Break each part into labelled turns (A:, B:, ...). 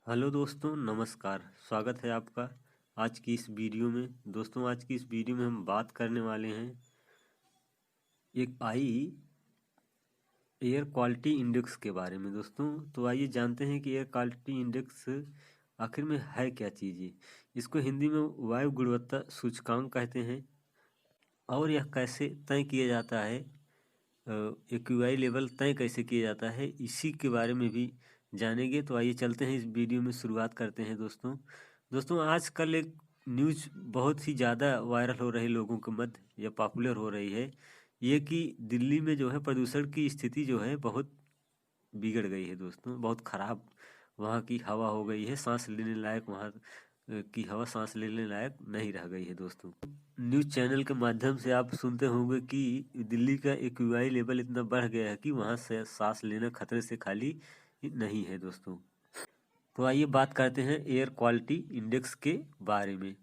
A: Hello दोस्तों, नमस्कार। स्वागत है आपका आज की इस वीडियो में। दोस्तों, आज की इस वीडियो में हम बात करने वाले हैं एक एयर क्वालिटी इंडेक्स के बारे में। दोस्तों, तो आइए जानते हैं कि एयर क्वालिटी इंडेक्स आखिर में है क्या चीज़ है। इसको हिंदी में वायु गुणवत्ता सूचकांक कहते हैं और यह कैसे तय किया जाता है, एक्यूआई लेवल तय कैसे किया जाता है, इसी के बारे में भी जानेंगे। तो आइए चलते हैं, इस वीडियो में शुरुआत करते हैं। दोस्तों आजकल एक न्यूज़ बहुत ही ज़्यादा वायरल हो रही, लोगों के मध्य या पॉपुलर हो रही है, ये कि दिल्ली में जो है प्रदूषण की स्थिति जो है बहुत बिगड़ गई है। दोस्तों, बहुत ख़राब वहाँ की हवा हो गई है, सांस लेने लायक वहाँ की हवा सांस लेने लायक नहीं रह गई है। दोस्तों, न्यूज़ चैनल के माध्यम से आप सुनते होंगे कि दिल्ली का एक्यूआई लेवल इतना बढ़ गया है कि वहाँ से सांस लेना खतरे से खाली नहीं है। दोस्तों, तो आइए बात करते हैं एयर क्वालिटी इंडेक्स के बारे में।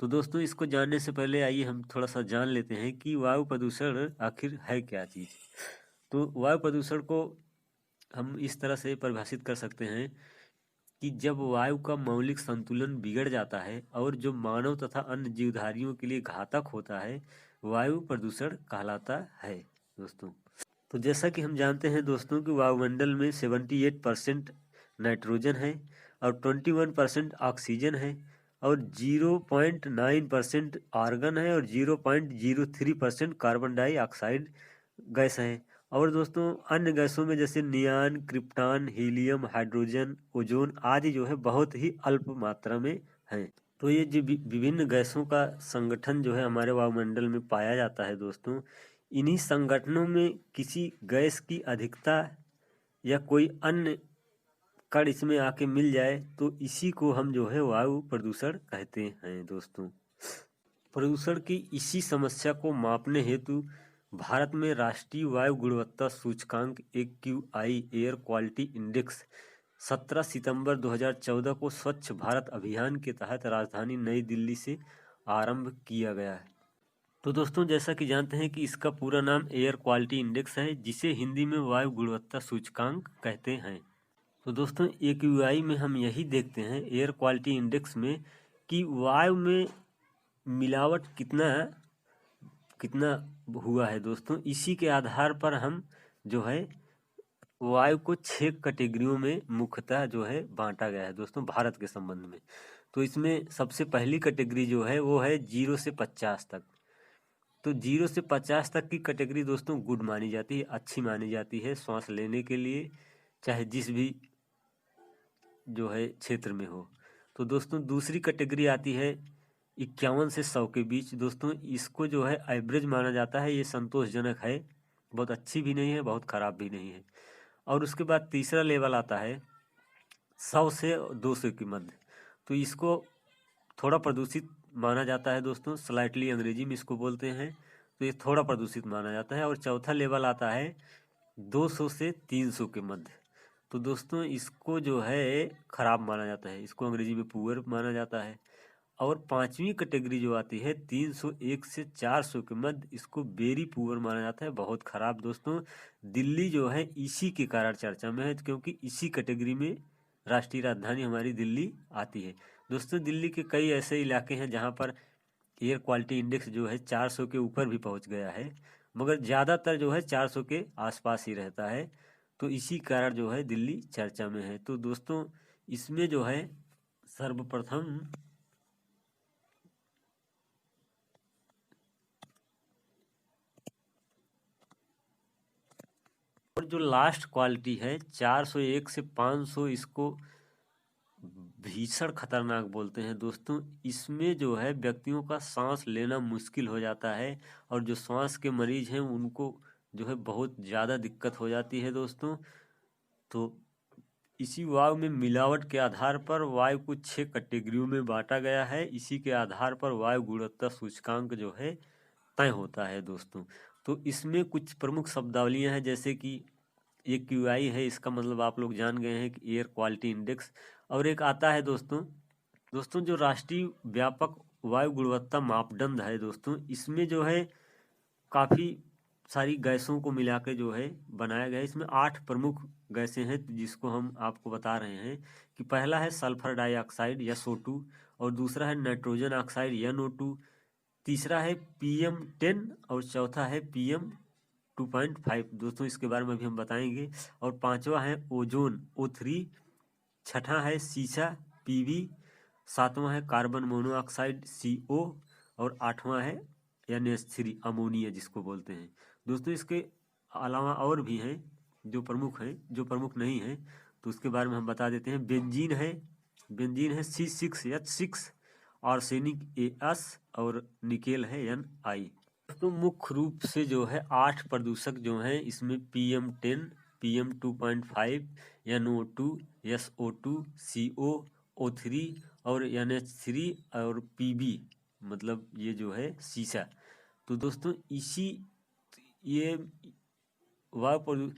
A: तो दोस्तों, इसको जानने से पहले आइए हम थोड़ा सा जान लेते हैं कि वायु प्रदूषण आखिर है क्या चीज़। तो वायु प्रदूषण को हम इस तरह से परिभाषित कर सकते हैं कि जब वायु का मौलिक संतुलन बिगड़ जाता है और जो मानव तथा अन्य जीवधारियों के लिए घातक होता है, वायु प्रदूषण कहलाता है। दोस्तों, तो जैसा कि हम जानते हैं दोस्तों कि वायुमंडल में 78% नाइट्रोजन है और 21% ऑक्सीजन है और 0.9% आर्गन है और 0.03% कार्बन डाइऑक्साइड गैस है। और दोस्तों, अन्य गैसों में जैसे नियान, क्रिप्टॉन, हीलियम, हाइड्रोजन, ओजोन आदि जो है बहुत ही अल्प मात्रा में हैं। तो ये जो विभिन्न गैसों का संगठन जो है हमारे वायुमंडल में पाया जाता है। दोस्तों, इन्हीं संगठनों में किसी गैस की अधिकता या कोई अन्य कण इसमें आके मिल जाए तो इसी को हम जो है वायु प्रदूषण कहते हैं। दोस्तों, प्रदूषण की इसी समस्या को मापने हेतु भारत में राष्ट्रीय वायु गुणवत्ता सूचकांक एक्यूआई एयर क्वालिटी इंडेक्स 17 सितंबर 2014 को स्वच्छ भारत अभियान के तहत राजधानी नई दिल्ली से आरंभ किया गया है। तो दोस्तों, जैसा कि जानते हैं कि इसका पूरा नाम एयर क्वालिटी इंडेक्स है, जिसे हिंदी में वायु गुणवत्ता सूचकांक कहते हैं। तो दोस्तों, एक्यूआई में हम यही देखते हैं एयर क्वालिटी इंडेक्स में कि वायु में मिलावट कितना कितना हुआ है। दोस्तों, इसी के आधार पर हम जो है वायु को 6 कैटेगरियों में मुख्यतः जो है बांटा गया है। दोस्तों, भारत के संबंध में तो इसमें सबसे पहली कैटेगरी जो है वो है 0 से 50 तक। तो 0 से 50 तक की कैटेगरी दोस्तों गुड मानी जाती है, अच्छी मानी जाती है श्वास लेने के लिए, चाहे जिस भी जो है क्षेत्र में हो। तो दोस्तों, दूसरी कैटेगरी आती है 51 से 100 के बीच। दोस्तों, इसको जो है एवरेज माना जाता है, ये संतोषजनक है, बहुत अच्छी भी नहीं है, बहुत ख़राब भी नहीं है। और उसके बाद तीसरा लेवल आता है 100 से 200 के मध्य। तो इसको थोड़ा प्रदूषित माना जाता है। दोस्तों, स्लाइटली अंग्रेजी में इसको बोलते हैं, तो ये थोड़ा प्रदूषित माना जाता है। और चौथा लेवल आता है 200 से 300 के मध्य। तो दोस्तों, इसको जो है ख़राब माना जाता है, इसको अंग्रेजी में पुअर माना जाता है। और पांचवी कैटेगरी जो आती है 301 से 400 के मध्य, इसको वेरी पुअर माना जाता है, बहुत ख़राब। दोस्तों, दिल्ली जो है इसी के कारण चर्चा में है, क्योंकि इसी कैटेगरी में राष्ट्रीय राजधानी हमारी दिल्ली आती है। दोस्तों, दिल्ली के कई ऐसे इलाके हैं जहाँ पर एयर क्वालिटी इंडेक्स जो है 400 के ऊपर भी पहुँच गया है, मगर ज़्यादातर जो है 400 के आसपास ही रहता है। तो इसी कारण जो है दिल्ली चर्चा में है। तो दोस्तों, इसमें जो है सर्वप्रथम और जो लास्ट क्वालिटी है 401 से 500, इसको भीषण खतरनाक बोलते हैं। दोस्तों, इसमें जो है व्यक्तियों का सांस लेना मुश्किल हो जाता है और जो सांस के मरीज हैं उनको जो है बहुत ज़्यादा दिक्कत हो जाती है। दोस्तों, तो इसी वायु में मिलावट के आधार पर वायु को 6 कैटेगरियों में बांटा गया है। इसी के आधार पर वायु गुणवत्ता सूचकांक जो है तय होता है। दोस्तों, तो इसमें कुछ प्रमुख शब्दावलियां हैं, जैसे कि एक्यूआई है, इसका मतलब आप लोग जान गए हैं कि एयर क्वालिटी इंडेक्स। और एक आता है दोस्तों जो राष्ट्रीय व्यापक वायु गुणवत्ता मापदंड है। दोस्तों, इसमें जो है काफ़ी सारी गैसों को मिला के जो है बनाया गया है। इसमें 8 प्रमुख गैसें हैं जिसको हम आपको बता रहे हैं कि पहला है सल्फर डाइऑक्साइड SO2, और दूसरा है नाइट्रोजन ऑक्साइड NO2, तीसरा है PM10 और चौथा है PM2.5। दोस्तों इसके बारे में भी हम बताएंगे। और पांचवा है ओजोन O3, छठा है सीसा PB, सातवां है कार्बन मोनोऑक्साइड CO, और आठवां है NH3 अमोनिया जिसको बोलते हैं। दोस्तों इसके अलावा और भी हैं जो प्रमुख हैं, जो प्रमुख नहीं हैं तो उसके बारे में हम बता देते हैं। बेंजीन है C6H6, आर्सेनिक AS, और निकेल है Ni। तो मुख्य रूप से जो है 8 प्रदूषक जो हैं इसमें PM10, PM2.5, NO2, SO2, CO, O3 और NH3 और PB, मतलब ये जो है सीसा। तो दोस्तों ये वायु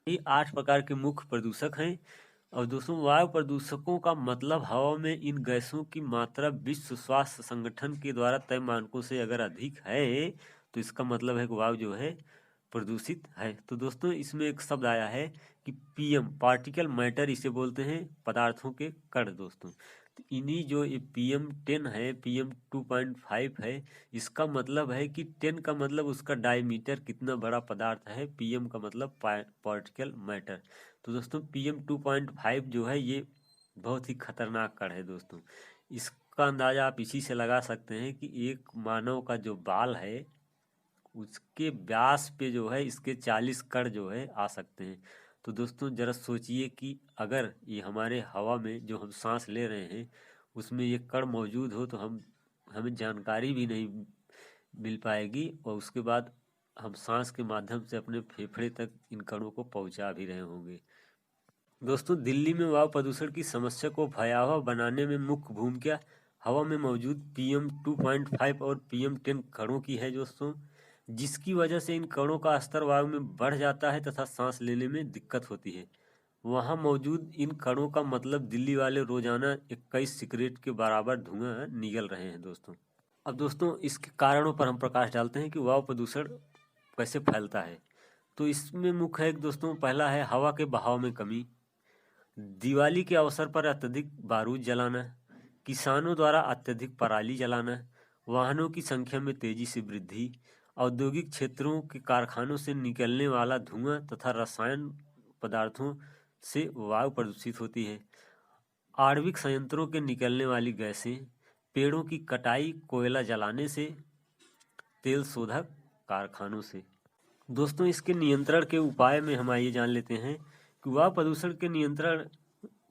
A: ये 8 प्रकार के मुख्य प्रदूषक हैं। और दोस्तों वायु प्रदूषकों का मतलब हवा में इन गैसों की मात्रा विश्व स्वास्थ्य संगठन के द्वारा तय मानकों से अगर अधिक है तो इसका मतलब है कि वायु जो है प्रदूषित है। तो दोस्तों इसमें एक शब्द आया है कि PM पार्टिकल मैटर, इसे बोलते हैं पदार्थों के कण। दोस्तों तो इन्हीं जो ये PM10 है, PM2.5 है, इसका मतलब है कि 10 का मतलब उसका डायमीटर कितना बड़ा पदार्थ है, PM का मतलब पार्टिकल मैटर। तो दोस्तों PM2.5 जो है ये बहुत ही खतरनाक कण है। दोस्तों इसका अंदाजा आप इसी से लगा सकते हैं कि एक मानव का जो बाल है उसके व्यास पे जो है इसके 40 कण जो है आ सकते हैं। तो दोस्तों जरा सोचिए कि अगर ये हमारे हवा में जो हम सांस ले रहे हैं उसमें ये कण मौजूद हो तो हमें जानकारी भी नहीं मिल पाएगी, और उसके बाद हम सांस के माध्यम से अपने फेफड़े तक इन कणों को पहुंचा भी रहे होंगे। दोस्तों दिल्ली में वायु प्रदूषण की समस्या को भयावह बनाने में मुख्य भूमिका हवा में मौजूद PM2.5 और PM10 कणों की है दोस्तों, जिसकी वजह से इन कणों का स्तर वायु में बढ़ जाता है तथा सांस लेने में दिक्कत होती है। वहां मौजूद इन कणों का मतलब दिल्ली वाले रोजाना 21 सिगरेट के बराबर धुआं निगल रहे हैं। दोस्तों अब दोस्तों इसके कारणों पर हम प्रकाश डालते हैं कि वायु प्रदूषण कैसे फैलता है। तो इसमें मुख्य है दोस्तों, पहला है हवा के बहाव में कमी, दिवाली के अवसर पर अत्यधिक बारूद जलाना, किसानों द्वारा अत्यधिक पराली जलाना, वाहनों की संख्या में तेजी से वृद्धि, औद्योगिक क्षेत्रों के कारखानों से निकलने वाला धुआं तथा रसायन पदार्थों से वायु प्रदूषित होती है, आणविक संयंत्रों के निकलने वाली गैसें, पेड़ों की कटाई, कोयला जलाने से, तेल शोधक कारखानों से। दोस्तों इसके नियंत्रण के उपाय में हम आइए जान लेते हैं कि वायु प्रदूषण के नियंत्रण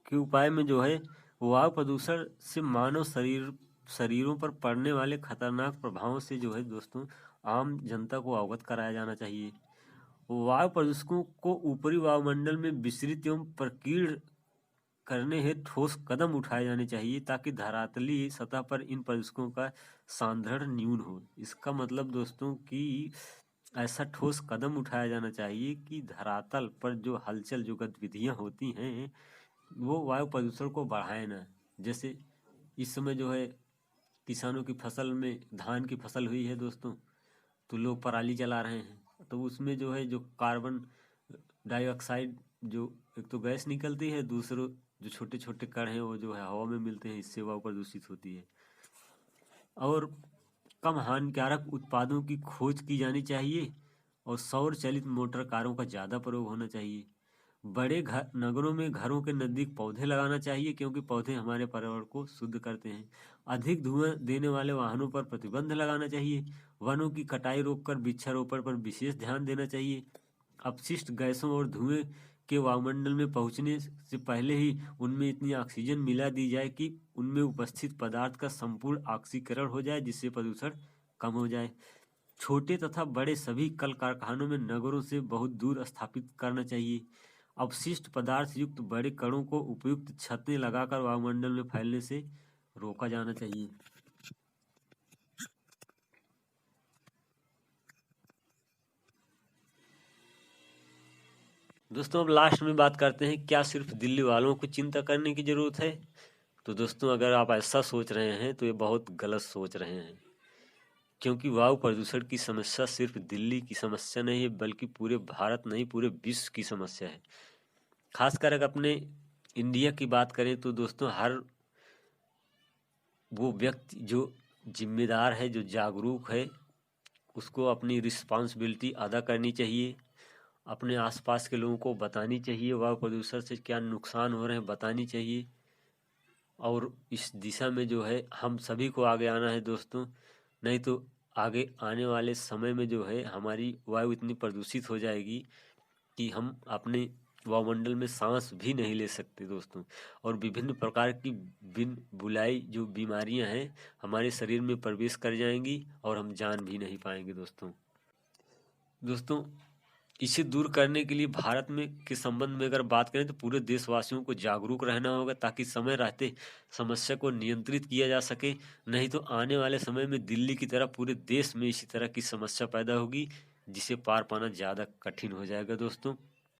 A: के उपाय में जो है वायु प्रदूषण से मानव शरीरों पर पड़ने वाले खतरनाक प्रभावों से जो है दोस्तों आम जनता को अवगत कराया जाना चाहिए। वायु प्रदूषकों को ऊपरी वायुमंडल में विसरित एवं प्रकीर्ण करने हेतु ठोस कदम उठाए जाने चाहिए ताकि धरातली सतह पर इन प्रदूषकों का सांद्रण न्यून हो। इसका मतलब दोस्तों कि ऐसा ठोस कदम उठाया जाना चाहिए कि धरातल पर जो हलचल, जो गतिविधियां होती हैं वो वायु प्रदूषण को बढ़ाए ना। जैसे इस समय जो है किसानों की फसल में धान की फसल हुई है दोस्तों, तो लोग पराली जला रहे हैं, तो उसमें जो है जो कार्बन डाइऑक्साइड जो एक तो गैस निकलती है, दूसरों जो छोटे छोटे कण हैं वो जो है हवा में मिलते हैं, इससे वायु प्रदूषित होती है। और कम हानिकारक उत्पादों की खोज की जानी चाहिए और सौर चलित मोटर कारों का ज़्यादा प्रयोग होना चाहिए। बड़े नगरों में घरों के नज़दीक पौधे लगाना चाहिए क्योंकि पौधे हमारे पर्यावरण को शुद्ध करते हैं। अधिक धुआं देने वाले वाहनों पर प्रतिबंध लगाना चाहिए। वनों की कटाई रोककर वृक्षारोपण पर विशेष ध्यान देना चाहिए। अपशिष्ट गैसों और धुएं के वायुमंडल में पहुंचने से पहले ही उनमें इतनी ऑक्सीजन मिला दी जाए कि उनमें उपस्थित पदार्थ का संपूर्ण ऑक्सीकरण हो जाए, जिससे प्रदूषण कम हो जाए। छोटे तथा बड़े सभी कल कारखानों में नगरों से बहुत दूर स्थापित करना चाहिए। अपशिष्ट पदार्थ युक्त बड़े कणों को उपयुक्त छतें लगाकर वायुमंडल में फैलने से रोका जाना चाहिए। दोस्तों अब लास्ट में बात करते हैं, क्या सिर्फ दिल्ली वालों को चिंता करने की जरूरत है? तो दोस्तों अगर आप ऐसा सोच रहे हैं तो ये बहुत गलत सोच रहे हैं, क्योंकि वायु प्रदूषण की समस्या सिर्फ दिल्ली की समस्या नहीं है बल्कि पूरे भारत नहीं, पूरे विश्व की समस्या है। खासकर अगर अपने इंडिया की बात करें तो दोस्तों हर वो व्यक्ति जो जिम्मेदार है, जो जागरूक है, उसको अपनी रिस्पॉन्सिबिलिटी अदा करनी चाहिए। अपने आसपास के लोगों को बतानी चाहिए, वायु प्रदूषण से क्या नुकसान हो रहे हैं बतानी चाहिए। और इस दिशा में जो है हम सभी को आगे आना है दोस्तों, नहीं तो आगे आने वाले समय में जो है हमारी वायु इतनी प्रदूषित हो जाएगी कि हम अपने वायुमंडल में सांस भी नहीं ले सकते दोस्तों। और विभिन्न प्रकार की बिन बुलाई जो बीमारियां हैं हमारे शरीर में प्रवेश कर जाएंगी और हम जान भी नहीं पाएंगे दोस्तों। इसे दूर करने के लिए भारत में के संबंध में अगर बात करें तो पूरे देशवासियों को जागरूक रहना होगा, ताकि समय रहते समस्या को नियंत्रित किया जा सके। नहीं तो आने वाले समय में दिल्ली की तरह पूरे देश में इसी तरह की समस्या पैदा होगी, जिसे पार पाना ज़्यादा कठिन हो जाएगा दोस्तों।